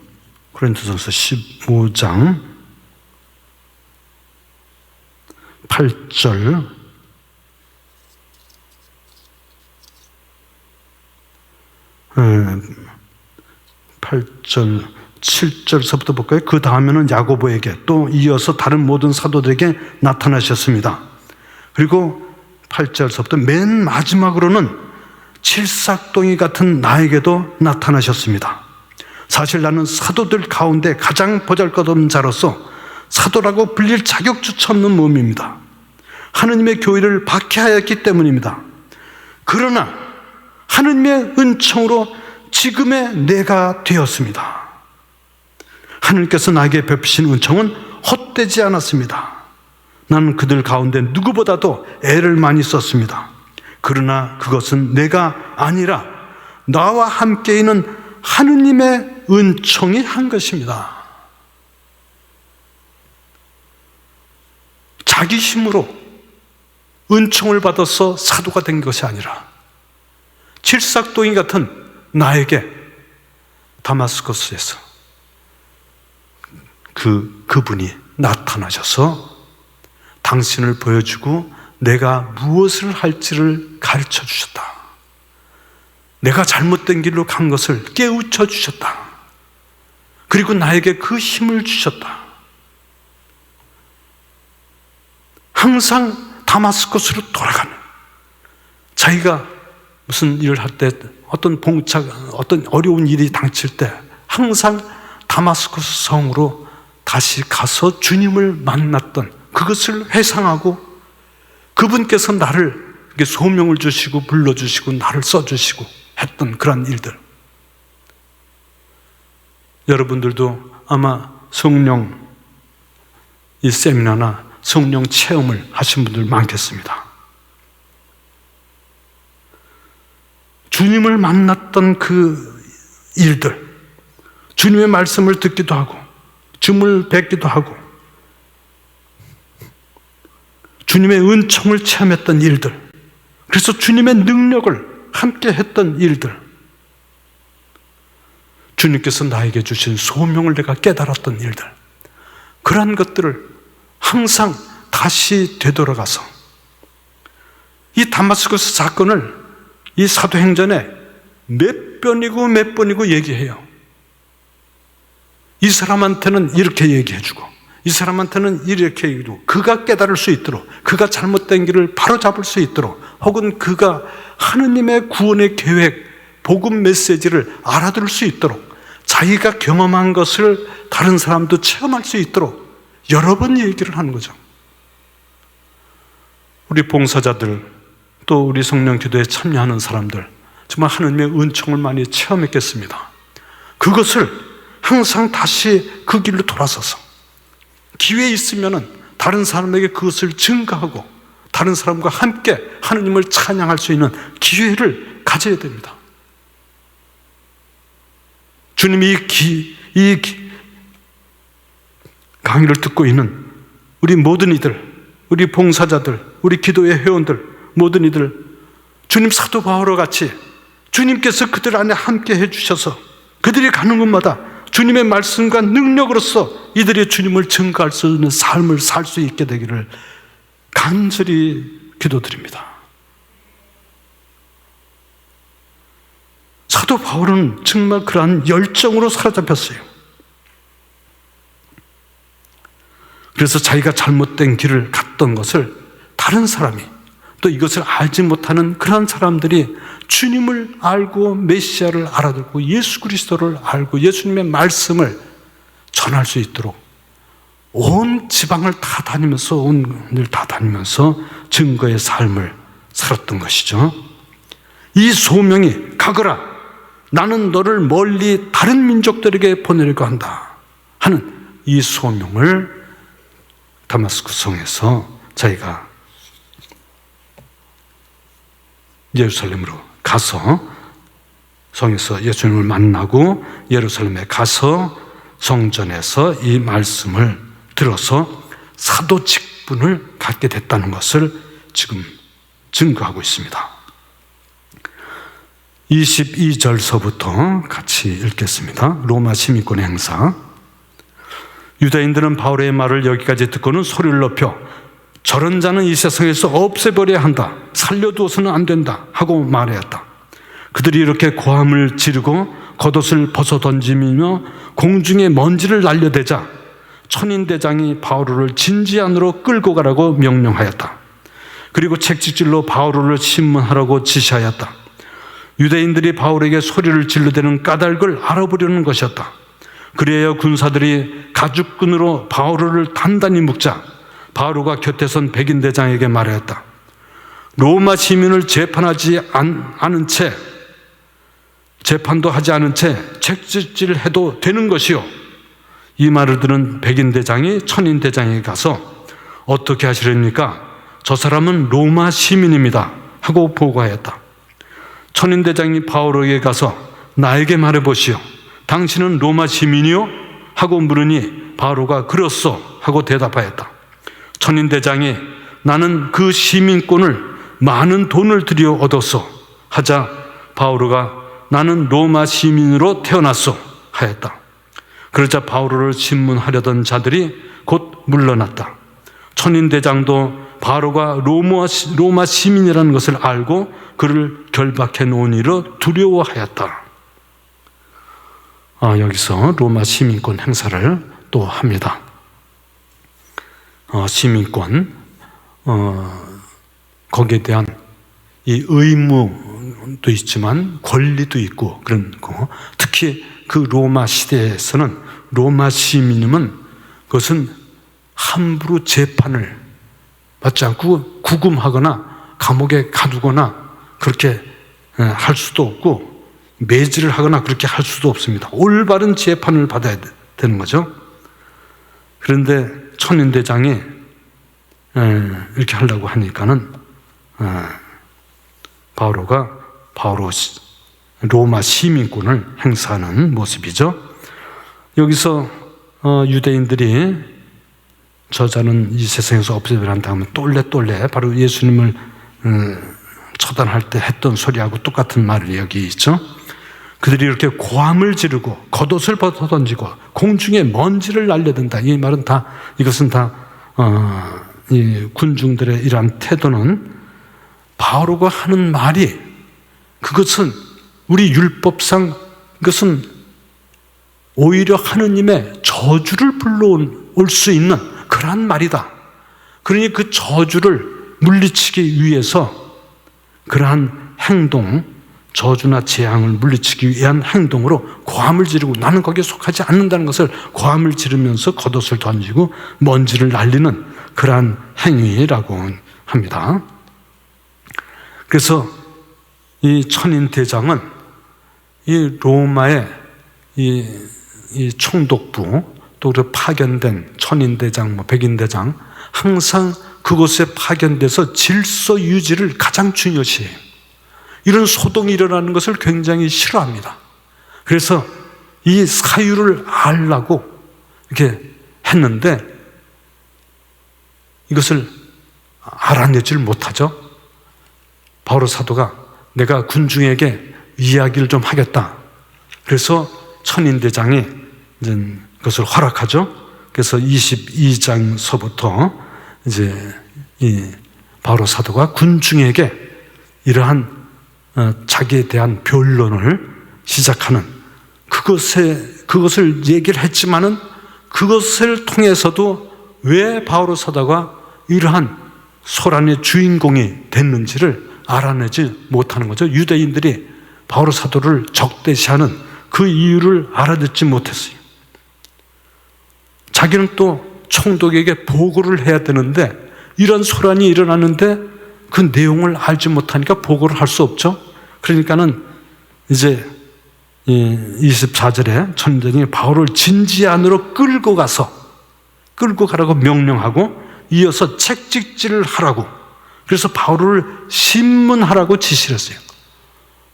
고린도전서 15장 8절 8절 7절서부터 볼까요? 그 다음에는 야고보에게 또 이어서 다른 모든 사도들에게 나타나셨습니다. 그리고 8절서부터 맨 마지막으로는 칠삭동이 같은 나에게도 나타나셨습니다. 사실 나는 사도들 가운데 가장 보잘것없는 자로서 사도라고 불릴 자격조차 없는 몸입니다. 하느님의 교회를 박해하였기 때문입니다. 그러나 하느님의 은총으로 지금의 내가 되었습니다. 하느님께서 나에게 베푸신 은총은 헛되지 않았습니다. 나는 그들 가운데 누구보다도 애를 많이 썼습니다. 그러나 그것은 내가 아니라 나와 함께 있는 하느님의 은총이 한 것입니다. 자기 힘으로 은총을 받아서 사도가 된 것이 아니라 칠삭동이 같은 나에게 다마스커스에서 그분이 나타나셔서 당신을 보여주고 내가 무엇을 할지를 가르쳐 주셨다. 내가 잘못된 길로 간 것을 깨우쳐 주셨다. 그리고 나에게 그 힘을 주셨다. 항상 다마스커스로 돌아가는, 자기가 무슨 일을 할 때, 어떤 어려운 일이 닥칠 때 항상 다마스커스 성으로 다시 가서 주님을 만났던 그것을 회상하고 그분께서 나를 이렇게 소명을 주시고 불러주시고 나를 써주시고 했던 그런 일들. 여러분들도 아마 성령 이 세미나나 성령 체험을 하신 분들 많겠습니다. 주님을 만났던 그 일들, 주님의 말씀을 듣기도 하고 주님을 뵙기도 하고 주님의 은총을 체험했던 일들, 그래서 주님의 능력을 함께 했던 일들, 주님께서 나에게 주신 소명을 내가 깨달았던 일들, 그러한 것들을 항상 다시 되돌아가서 이 다마스커스 사건을 이 사도행전에 몇 번이고 얘기해요. 이 사람한테는 이렇게 얘기해주고 이 사람한테는 이렇게 얘기해주고, 그가 깨달을 수 있도록, 그가 잘못된 길을 바로잡을 수 있도록, 혹은 그가 하느님의 구원의 계획, 복음 메시지를 알아들을 수 있도록, 자기가 경험한 것을 다른 사람도 체험할 수 있도록 여러 번 얘기를 하는 거죠. 우리 봉사자들, 또 우리 성령 기도에 참여하는 사람들, 정말 하느님의 은총을 많이 체험했겠습니다. 그것을 항상 다시 그 길로 돌아서서 기회 있으면 다른 사람에게 그것을 증거하고 다른 사람과 함께 하느님을 찬양할 수 있는 기회를 가져야 됩니다. 주님이 이 강의를 듣고 있는 우리 모든 이들, 우리 봉사자들, 우리 기도의 회원들, 모든 이들, 주님 사도 바울과 같이 주님께서 그들 안에 함께 해주셔서 그들이 가는 곳마다 주님의 말씀과 능력으로서 이들이 주님을 증거할 수 있는 삶을 살 수 있게 되기를 간절히 기도드립니다. 사도 바울은 정말 그러한 열정으로 사로잡혔어요. 그래서 자기가 잘못된 길을 갔던 것을 다른 사람이, 또 이것을 알지 못하는 그런 사람들이 주님을 알고 메시아를 알아듣고 예수 그리스도를 알고 예수님의 말씀을 전할 수 있도록 온 지방을 다 다니면서, 온 일 다 다니면서 증거의 삶을 살았던 것이죠. 이 소명이, 가거라, 나는 너를 멀리 다른 민족들에게 보내려고 한다 하는 이 소명을 다마스쿠 성에서 자기가 예루살렘으로 가서 성에서 예수님을 만나고 예루살렘에 가서 성전에서 이 말씀을 들어서 사도 직분을 갖게 됐다는 것을 지금 증거하고 있습니다. 22절서부터 같이 읽겠습니다. 로마 시민권의 행사. 유다인들은 바울의 말을 여기까지 듣고는 소리를 높여 저런 자는 이 세상에서 없애버려야 한다, 살려두어서는 안 된다 하고 말하였다. 그들이 이렇게 고함을 지르고 겉옷을 벗어 던지며 공중에 먼지를 날려대자 천인대장이 바울을 진지 안으로 끌고 가라고 명령하였다. 그리고 책찍질로 바울을 신문하라고 지시하였다. 유대인들이 바울에게 소리를 질러대는 까닭을 알아보려는 것이었다. 그래야 군사들이 가죽끈으로 바울을 단단히 묶자 바울과 곁에 선 백인대장에게 말하였다. 로마 시민을 재판도 하지 않은 채 책찍질을 해도 되는 것이요. 이 말을 들은 백인대장이 천인대장에게 가서 어떻게 하시렵니까? 저 사람은 로마 시민입니다 하고 보고하였다. 천인대장이 바울에게 가서 나에게 말해보시오. 당신은 로마 시민이요? 하고 물으니 바울가 그렇소 하고 대답하였다. 천인대장이 나는 그 시민권을 많은 돈을 들여 얻었소 하자 바울가 나는 로마 시민으로 태어났소 하였다. 그러자 바울을 신문하려던 자들이 곧 물러났다. 천인대장도 바울가 로마 시민이라는 것을 알고 그를 결박해 놓으니로 두려워하였다. 여기서 로마 시민권 행사를 또 합니다. 시민권, 거기에 대한 이 의무도 있지만 권리도 있고 그런 거. 특히 그 로마 시대에서는 로마 시민이면 그것은 함부로 재판을 받지 않고 구금하거나 감옥에 가두거나 그렇게 할 수도 없고 매질을 하거나 그렇게 할 수도 없습니다. 올바른 재판을 받아야 되는 거죠. 그런데 천인대장이 이렇게 하려고 하니까는 바오로가 로마 시민권을 행사하는 모습이죠. 여기서 유대인들이 저자는 이 세상에서 없애버린 다음에 똘레 바로 예수님을 처단할 때 했던 소리하고 똑같은 말이 여기 있죠. 그들이 이렇게 고함을 지르고 겉옷을 벗어 던지고 공중에 먼지를 날려든다. 이 말은 다, 이것은 다 이 군중들의 이러한 태도는 바오로가 하는 말이, 그것은 우리 율법상 그것은 오히려 하느님의 저주를 불러올 수 있는 그러한 말이다. 그러니 그 저주를 물리치기 위해서 그러한 행동, 저주나 재앙을 물리치기 위한 행동으로 고함을 지르고, 나는 거기에 속하지 않는다는 것을 고함을 지르면서 겉옷을 던지고 먼지를 날리는 그러한 행위라고 합니다. 그래서 이 천인대장은 이 로마의 이 총독부, 또 파견된 천인대장, 백인대장, 항상 그곳에 파견돼서 질서 유지를 가장 중요시해요. 이런 소동이 일어나는 것을 굉장히 싫어합니다. 그래서 이 사유를 알라고 이렇게 했는데 이것을 알아내질 못하죠. 바오로 사도가 내가 군중에게 이야기를 좀 하겠다. 그래서 천인대장이 이제 그것을 허락하죠. 그래서 22장서부터 이제 이 바오로 사도가 군중에게 이러한 자기에 대한 변론을 시작하는, 그것을 얘기를 했지만은 그것을 통해서도 왜 바오로 사도가 이러한 소란의 주인공이 됐는지를 알아내지 못하는 거죠. 유대인들이 바오로 사도를 적대시하는 그 이유를 알아듣지 못했어요. 자기는 또 총독에게 보고를 해야 되는데 이런 소란이 일어나는데 그 내용을 알지 못하니까 보고를 할 수 없죠. 그러니까는 이제 24절에 천인대장이 바울을 진지 안으로 끌고 가라고 명령하고 이어서 책찍질을 하라고, 그래서 바울을 신문하라고 지시를 했어요.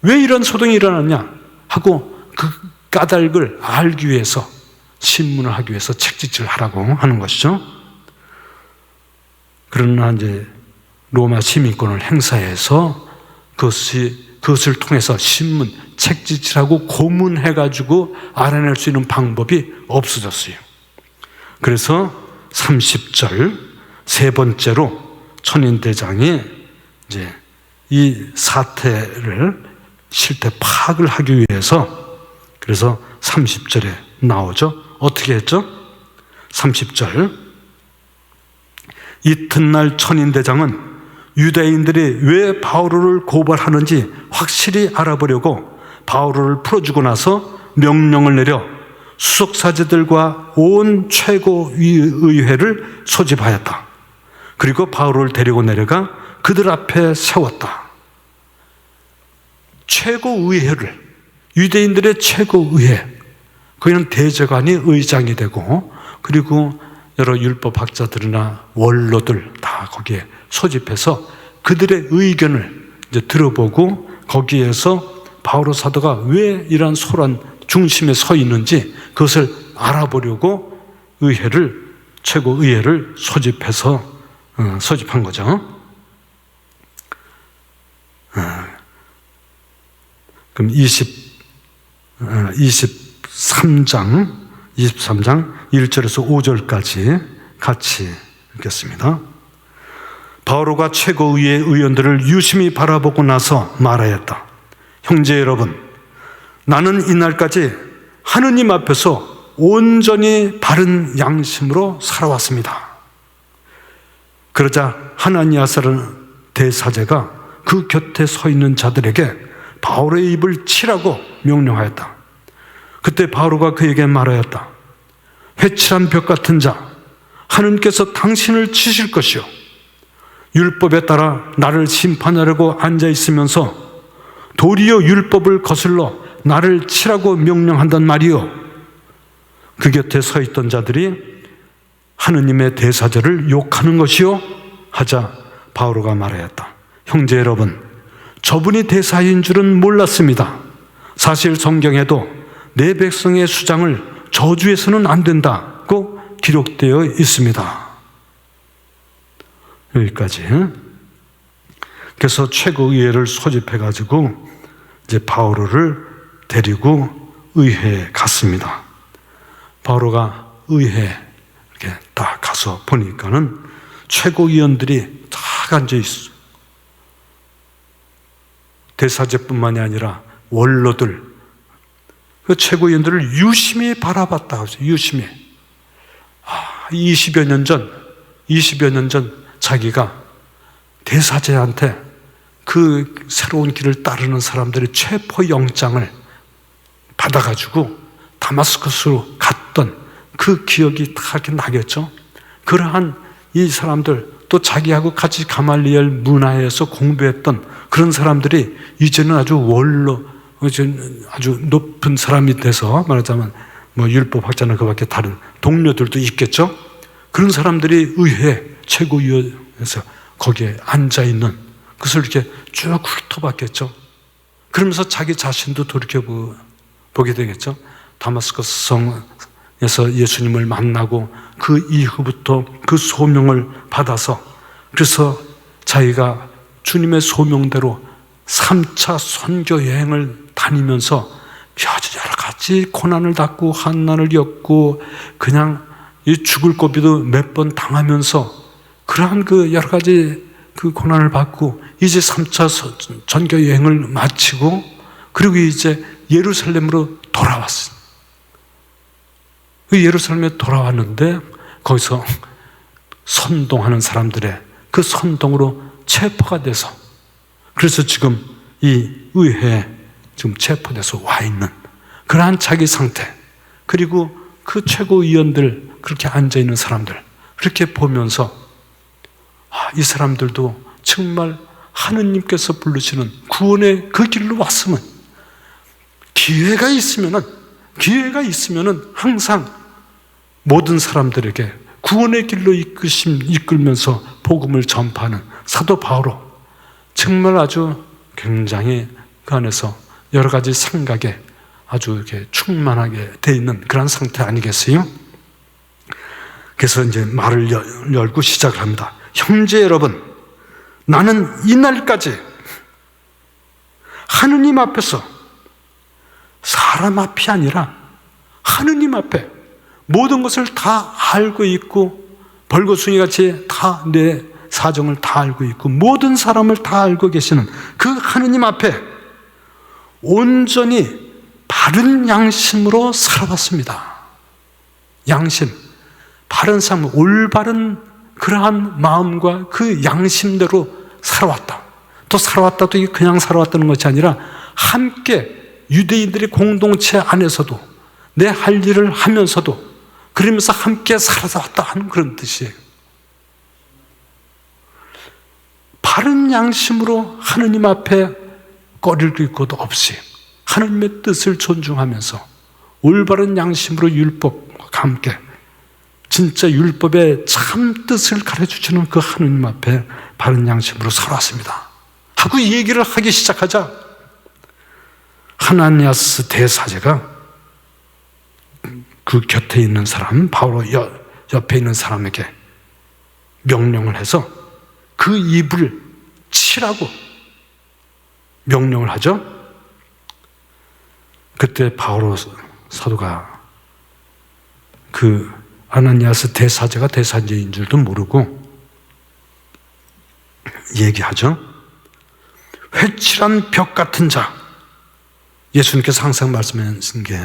왜 이런 소동이 일어났냐 하고 그 까닭을 알기 위해서, 신문을 하기 위해서 책찍질을 하라고 하는 것이죠. 그러나 이제 로마 시민권을 행사해서 그것을 통해서 신문, 책찍질하고 고문해가지고 알아낼 수 있는 방법이 없어졌어요. 그래서 30절 세 번째로 천인대장이 이제 이 사태를 실태 파악을 하기 위해서, 그래서 30절에 나오죠. 어떻게 했죠? 30절, 이튿날 천인대장은 유대인들이 왜 바오로를 고발하는지 확실히 알아보려고 바오로를 풀어주고 나서 명령을 내려 수석사제들과 온 최고의회를 소집하였다. 그리고 바오로를 데리고 내려가 그들 앞에 세웠다. 최고의회를, 유대인들의 최고의회, 거기는 대제관이 의장이 되고, 그리고 여러 율법학자들이나 원로들 다 거기에 소집해서 그들의 의견을 이제 들어보고, 거기에서 바오로 사도가 왜 이러한 소란 중심에 서 있는지 그것을 알아보려고 최고의회를 소집한 거죠. 그럼 23장 1절에서 5절까지 같이 읽겠습니다. 바오로가 최고의회 의원들을 유심히 바라보고 나서 말하였다. 형제 여러분, 나는 이날까지 하느님 앞에서 온전히 바른 양심으로 살아왔습니다. 그러자 하나니아스라는 대사제가 그 곁에 서 있는 자들에게 바오로의 입을 치라고 명령하였다. 그때 바오로가 그에게 말하였다. 회칠한 벽 같은 자, 하느님께서 당신을 치실 것이요, 율법에 따라 나를 심판하려고 앉아 있으면서 도리어 율법을 거슬러 나를 치라고 명령한단 말이요. 그 곁에 서 있던 자들이 하느님의 대사제를 욕하는 것이요 하자 바오로가 말하였다. 형제 여러분, 저분이 대사인 줄은 몰랐습니다. 사실 성경에도 내 백성의 수장을 저주해서는 안 된다고 기록되어 있습니다. 여기까지. 그래서 최고의회를 소집해가지고 이제 바오로를 데리고 의회에 갔습니다. 바오로가 의회에 이렇게 딱 가서 보니까는 최고위원들이 다 앉아 있어. 대사제뿐만이 아니라 원로들, 그 최고위원들을 유심히 바라봤다. 유심히. 20여 년 전 자기가 대사제한테 그 새로운 길을 따르는 사람들의 체포영장을 받아가지고 다마스커스로 갔던 그 기억이 다 이렇게 나겠죠. 그러한 이 사람들, 또 자기하고 같이 가말리엘 문화에서 공부했던 그런 사람들이 이제는 아주 아주 높은 사람이 돼서, 말하자면 뭐 율법학자나 그밖에 다른 동료들도 있겠죠. 그런 사람들이 의회 최고위원회에서 거기에 앉아 있는 그것을 이렇게 쭉 훑어봤겠죠. 그러면서 자기 자신도 돌이켜보게 되겠죠. 다마스커스 성에서 예수님을 만나고 그 이후부터 그 소명을 받아서, 그래서 자기가 주님의 소명대로 3차 선교 여행을 다니면서 여러 가지 고난을 당고 환난을 겪고 그냥 죽을 고비도 몇 번 당하면서 그러한 그 여러 가지 그 고난을 받고 이제 3차 선교 여행을 마치고 그리고 이제 예루살렘으로 돌아왔어요. 그 예루살렘에 돌아왔는데 거기서 선동하는 사람들의 그 선동으로 체포가 돼서, 그래서 지금 이 의회에 지금 체포돼서 와 있는 그러한 자기 상태, 그리고 그 최고위원들 그렇게 앉아 있는 사람들 그렇게 보면서 이 사람들도 정말 하느님께서 부르시는 구원의 그 길로 왔으면, 기회가 있으면은 항상 모든 사람들에게 구원의 길로 이끌면서 복음을 전파하는 사도 바오로, 정말 아주 굉장히 그 안에서 여러 가지 생각에 아주 이렇게 충만하게 돼 있는 그런 상태 아니겠어요? 그래서 이제 말을 열고 시작을 합니다. 형제 여러분, 나는 이날까지 하느님 앞에서, 사람 앞이 아니라 하느님 앞에 모든 것을 다 알고 있고, 벌거숭이 같이 다 내 사정을 다 알고 있고 모든 사람을 다 알고 계시는 그 하느님 앞에 온전히 바른 양심으로 살아왔습니다. 양심, 바른 삶, 올바른 그러한 마음과 그 양심대로 살아왔다. 또 살아왔다도 그냥 살아왔다는 것이 아니라 함께 유대인들의 공동체 안에서도 내 할 일을 하면서도 그러면서 함께 살아왔다 하는 그런 뜻이에요. 바른 양심으로 하느님 앞에 꺼릴 것도 없이 하느님의 뜻을 존중하면서 올바른 양심으로 율법과 함께 진짜 율법의 참 뜻을 가르쳐주는 그 하느님 앞에 바른 양심으로 살았습니다 하고 이 얘기를 하기 시작하자 하나니아스 대사제가 그 곁에 있는 사람, 바로 옆에 있는 사람에게 명령을 해서 그 입을 치라고 명령을 하죠. 그때 바오로 사도가 그 아나니아스 대사제가 대사제인 줄도 모르고 얘기하죠. 회칠한 벽 같은 자, 예수님께서 항상 말씀하신 게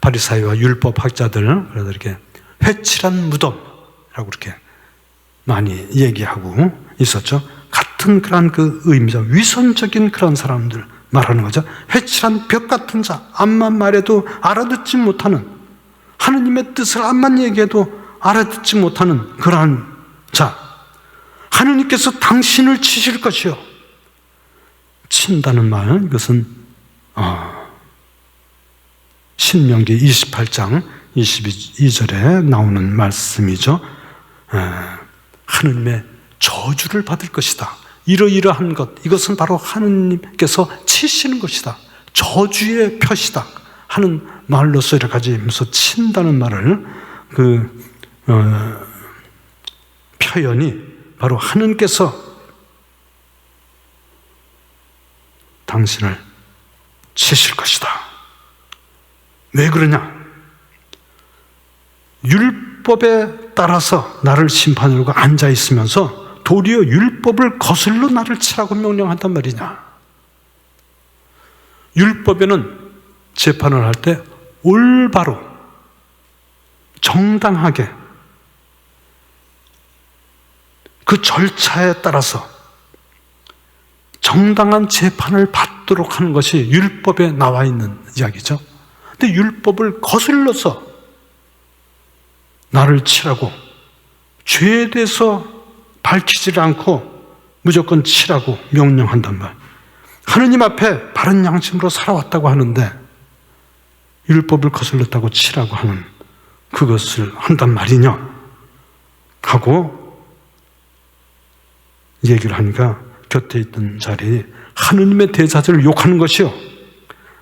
바리사이와 율법학자들, 그래서 이렇게 회칠한 무덤이라고 이렇게 많이 얘기하고 있었죠. 같은 그런 그 의미죠. 위선적인 그런 사람들 말하는 거죠. 회칠한 벽 같은 자, 암만 말해도 알아듣지 못하는, 하느님의 뜻을 암만 얘기해도 알아듣지 못하는 그러한 자, 하느님께서 당신을 치실 것이요. 친다는 말, 이것은 신명기 28장 22절에 나오는 말씀이죠. 하느님의 저주를 받을 것이다. 이러이러한 것, 이것은 바로 하느님께서 치시는 것이다. 저주의 표시다 하는 말로서 여러 가지 하면서 친다는 말을 표현이 바로 하느님께서 당신을 치실 것이다. 왜 그러냐? 율법에 따라서 나를 심판하려고 앉아 있으면서 도리어 율법을 거슬러 나를 치라고 명령한단 말이냐? 율법에는 재판을 할 때 올바로 정당하게 그 절차에 따라서 정당한 재판을 받도록 하는 것이 율법에 나와 있는 이야기죠. 근데 율법을 거슬러서 나를 치라고, 죄에 대해서 밝히지 않고 무조건 치라고 명령한단 말. 하느님 앞에 바른 양심으로 살아왔다고 하는데 율법을 거슬렀다고 치라고 하는 그것을 한단 말이냐 하고 얘기를 하니까 곁에 있던 자리에 하느님의 대사제를 욕하는 것이요.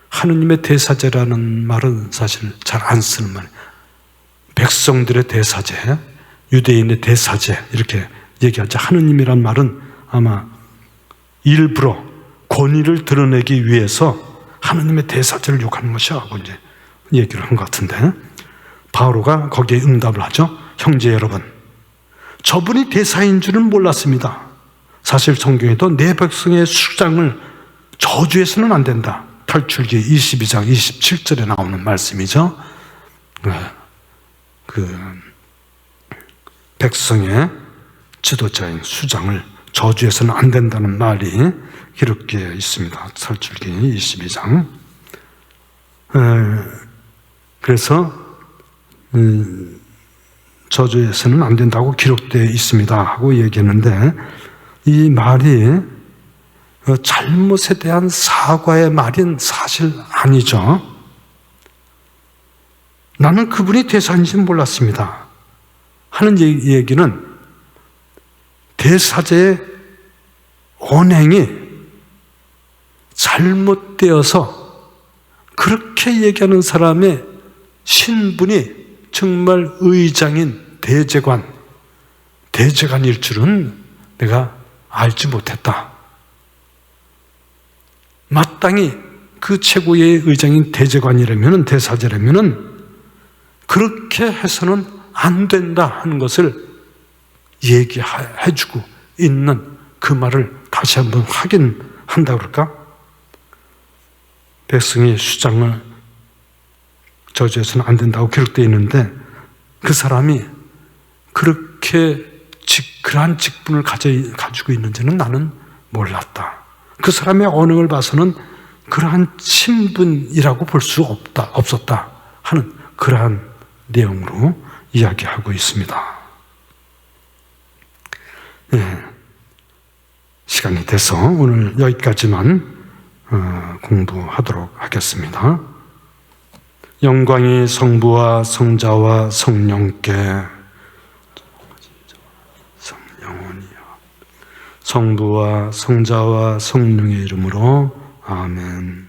하느님의 대사제라는 말은 사실 잘 안 쓰는 말이에요. 백성들의 대사제, 유대인의 대사제 이렇게 얘기하죠. 하느님이란 말은 아마 일부러 권위를 드러내기 위해서 하느님의 대사제를 욕하는 것이라고 이제 얘기를 한 것 같은데, 바오로가 거기에 응답을 하죠. 형제 여러분, 저분이 대사인 줄은 몰랐습니다. 사실 성경에도 내 백성의 수장을 저주해서는 안 된다. 탈출기 22장 27절에 나오는 말씀이죠. 백성의 지도자인 수장을 저주해서는 안 된다는 말이 기록되어 있습니다. 탈출기 22장. 그래서 저주해서는 안 된다고 기록되어 있습니다 하고 얘기했는데, 이 말이 잘못에 대한 사과의 말인 사실 아니죠. 나는 그분이 대사인지는 몰랐습니다 하는 얘기는 대사제의 언행이 잘못되어서 그렇게 얘기하는 사람의 신분이 정말 의장인 대제관일 줄은 내가 알지 못했다. 마땅히 그 최고의 의장인 대제관이라면, 대사제라면 그렇게 해서는 안 된다 하는 것을 얘기해주고 있는 그 말을 다시 한번 확인한다 그럴까? 백성의 수장을 저주해서는 안 된다고 기록되어 있는데, 그 사람이 그렇게 그러한 직분을 가지고 있는지는 나는 몰랐다. 그 사람의 언행을 봐서는 그러한 신분이라고 볼 수 없었다 하는 그러한 내용으로 이야기하고 있습니다. 네. 시간이 돼서 오늘 여기까지만 공부하도록 하겠습니다. 영광이 성부와 성자와 성령께 성부와 성자와 성령의 이름으로 아멘.